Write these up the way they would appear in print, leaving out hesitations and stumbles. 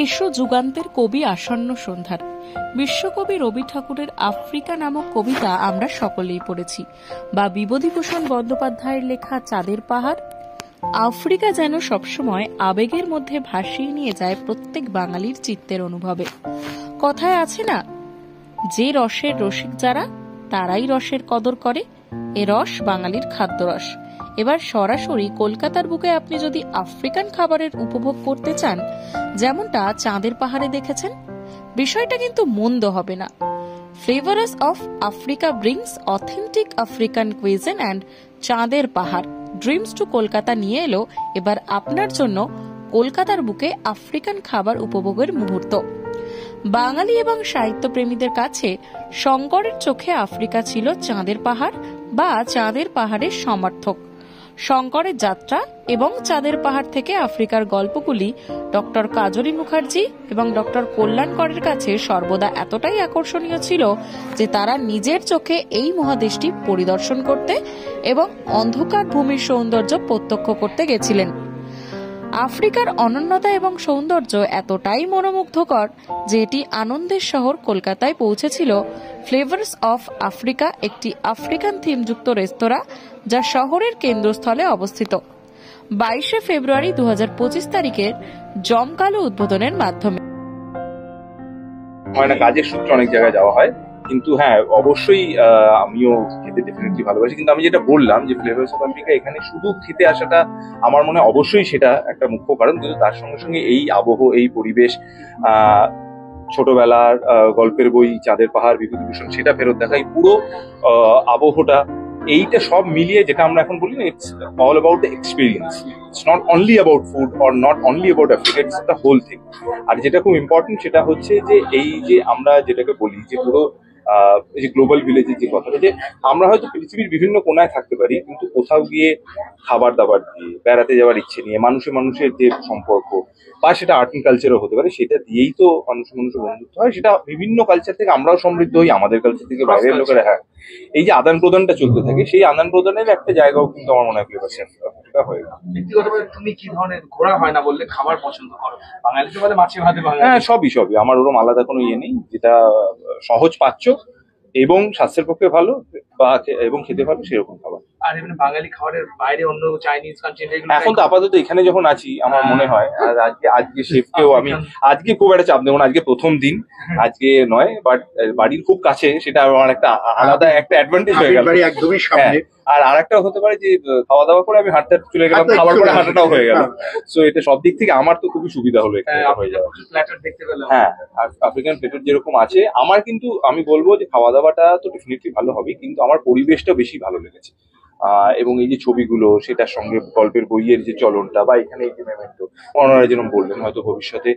এসো যুগান্তের কবি আসন্ন সন্ধ্যার। বিশ্বকবি রবি ঠাকুরের আফ্রিকা নামক কবিতা আমরা সকলেই পড়েছি, বা বিভূতিভূষণ বন্দ্যোপাধ্যায়ের লেখা চাঁদের পাহাড়। আফ্রিকা যেন সবসময় আবেগের মধ্যে ভাসিয়ে নিয়ে যায় প্রত্যেক বাঙালির চিত্তের অনুভবে। কথায় আছে না, যে রসের রসিক যারা তারাই রসের কদর করে। এ রস বাঙালির খাদ্যরস। এবার সরাসরি কলকাতার বুকে আপনি যদি আফ্রিকান খাবারের উপভোগ করতে চান, যেমনটা চাঁদের পাহাড়ে দেখেছেন, বিষয়টা কিন্তু মন্দ হবে না। Flavours of Africa brings authentic African cuisine and চাঁদের পাহাড় ড্রিমস টু কলকাতা নিয়ে এলো এবার আপনার জন্য কলকাতার বুকে আফ্রিকান খাবার উপভোগের মুহূর্ত। বাঙালি এবং সাহিত্যপ্রেমীদের কাছে শঙ্করের চোখে আফ্রিকা ছিল চাঁদের পাহাড় বা চাঁদের পাহাড়ের সমর্থক। শঙ্করের যাত্রা এবং চাঁদের পাহাড় থেকে আফ্রিকার গল্পগুলি ডক্টর কাজরি মুখার্জি এবং ডক্টর কল্যাণকরের কাছে সর্বদা এতটাই আকর্ষণীয় ছিল যে তারা নিজের চোখে এই মহাদেশটি পরিদর্শন করতে এবং অন্ধকার ভূমির সৌন্দর্য প্রত্যক্ষ করতে গেছিলেন। আফ্রিকার অনন্যতা এবং সৌন্দর্য এতটাই মনোমুগ্ধকর যে এটি আনন্দের শহর কলকাতায় পৌঁছেছিল। ফ্লেভারস অফ আফ্রিকা একটি আফ্রিকান থিমযুক্ত রেস্তোরাঁ যা শহরের কেন্দ্রস্থলে অবস্থিত। 22শে ফেব্রুয়ারি 2025 তারিখের জমকালো উদ্বোধনের মাধ্যমে। কাজের সূত্রে অনেক জায়গায় যাওয়া হয়, কিন্তু হ্যাঁ অবশ্যই আমিও খেতে ডেফিনেটলি ভালোবাসি। কিন্তু আমি যেটা বললাম যে ফ্লেভারস অফ আফ্রিকা, এখানে শুধু খেতে আসাটা আমার মনে হয় অবশ্যই সেটা একটা মুখ্য কারণ, কিন্তু তার সঙ্গে সঙ্গে এই আবহ, এই পরিবেশ, ছোটবেলার গল্পের বই চাঁদের পাহাড়, বিভূতিভূষণ, সেটা ফেরত দেখা, এই পুরো আবহটা, এইটা সব মিলিয়ে যেটা আমরা এখন বলি না, it's all about the experience. It's not only about food or not only about Africa, it's the whole thing. আর যেটা খুব ইম্পর্টেন্ট সেটা হচ্ছে যে এই যে আমরা যেটাকে বলি যে পুরো এই যে গ্লোবাল ভিলেজের যে কথাটা, যে আমরা হয়তো পৃথিবীর বিভিন্ন কোনায় থাকতে পারি, কিন্তু কোথাও গিয়ে খাবার দাবার দিয়ে, বেড়াতে যাওয়ার ইচ্ছে নিয়ে, মানুষের যে সম্পর্ক, বা সেটা আর্ট অ্যান্ড কালচারও হতে পারে, সেটা দিয়েই তো মানুষের বন্ধুত্ব হয়। সেটা বিভিন্ন কালচার থেকে আমরাও সমৃদ্ধ হই, আমাদের কালচার থেকে বাইরের লোকেরা। হ্যাঁ, এই যে আদান প্রদানটা চলতে থাকে, সেই আদান প্রদানের একটা জায়গাও কিন্তু আমার মনে হয় ফ্লেভারস অফ আফ্রিকা হয়ে গেল। ব্যক্তিগতভাবে তুমি কি ধরনের ঘোরা হয় না বললে খাবার পছন্দ করো? বাঙালি তো বলে মাছে ভাতে বাঙালি। হ্যাঁ, সবই আমার ওরকম আলাদা কোনো ইয়ে নেই। যেটা সহজ পাচ্ছ এবং স্বাস্থ্যের পক্ষে ভালো এবং খেতে ভালো, সেরকম খাবার। আর এমনি বাঙালি খাবারের বাইরে অন্য চাইনিজ কান্ট্রি এখন তো আপাতত এখানে যখন আছি, আমার মনে হয় আর আজকে শেফকেও আমি আজকে খুব একটা চাপ দেবো না, আজকে প্রথম দিন, আজকে নয়, বাট বাড়ির খুব কাছে, সেটা আমার একটা আলাদা একটা অ্যাডভান্টেজ হয়ে গেল। একদমই সামনে। আর আরেকটা হতে পারে যে খাওয়া দাওয়া করে আমি হাঁটতে চলে গেলাম, খাবার পরে হাঁটাটাও হয়ে গেল। সো এটা সব দিক থেকে আমার তো খুবই সুবিধা হলো এখানে হয়ে যাওয়া। হ্যাঁ, আর আফ্রিকান প্লেটার যেরকম আছে আমার, কিন্তু আমি বলবো যে খাওয়া দাওয়াটা তো ডেফিনেটলি ভালো হবে, কিন্তু আমার পরিবেশটা বেশি ভালো লেগেছে। এবং এই যে ছবিগুলো, সেটার সঙ্গে গল্পের বইয়ের যে চলনটা, বা এখানে এই যে মেমেন্টো, ওনারা যেরকম বললেন হয়তো ভবিষ্যতে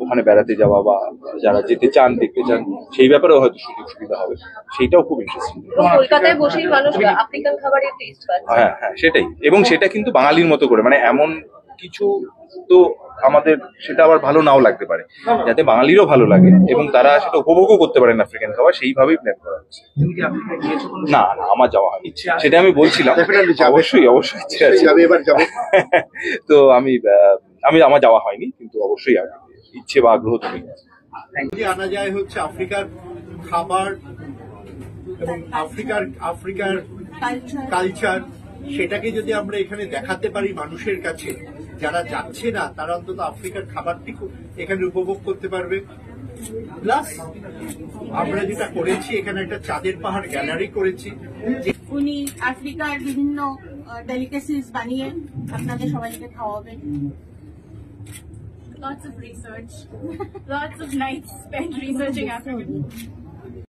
ওখানে বেড়াতে যাওয়া বা যারা যেতে চান, দেখতে চান, সেই ব্যাপারেও হয়তো সুযোগ সুবিধা হবে, সেইটাও খুব ইন্টারেস্টিং। কলকাতায় বসেই মানুষ আফ্রিকান খাবারের টেস্ট পাচ্ছে। হ্যাঁ, সেটাই, এবং সেটা কিন্তু বাঙালির মতো করে, মানে এমন কিছু তো আমাদের সেটা আবার ভালো নাও লাগতে পারে, যাতে বাঙালিরও ভালো লাগে এবং তারা সেটা উপভোগও করতে পারেন আফ্রিকান খাবার, সেইভাবেই প্ল্যান করা হচ্ছে। না, আমার যাওয়া হয়নি, সেটা আমি বলছিলাম। অবশ্যই ইচ্ছে আছে, তো আমার যাওয়া হয়নি, কিন্তু অবশ্যই ইচ্ছে বা আগ্রহ তুমি আনা যায় হচ্ছে আফ্রিকার খাবার এবং আফ্রিকার কালচার, সেটাকে যদি আমরা এখানে দেখাতে পারি মানুষের কাছে, যারা যাচ্ছে না তারা অন্তত আফ্রিকার খাবারটি এখানে উপভোগ করতে পারবে। প্লাস আমরা যেটা করেছি, এখানে একটা চাঁদের পাহাড় গ্যালারি করেছি। উনি আফ্রিকার বিভিন্ন ডেলিকেসিস বানিয়ে আপনাদের সবাইকে খাওয়াবেন। Lots of research. Lots of nights spent researching African.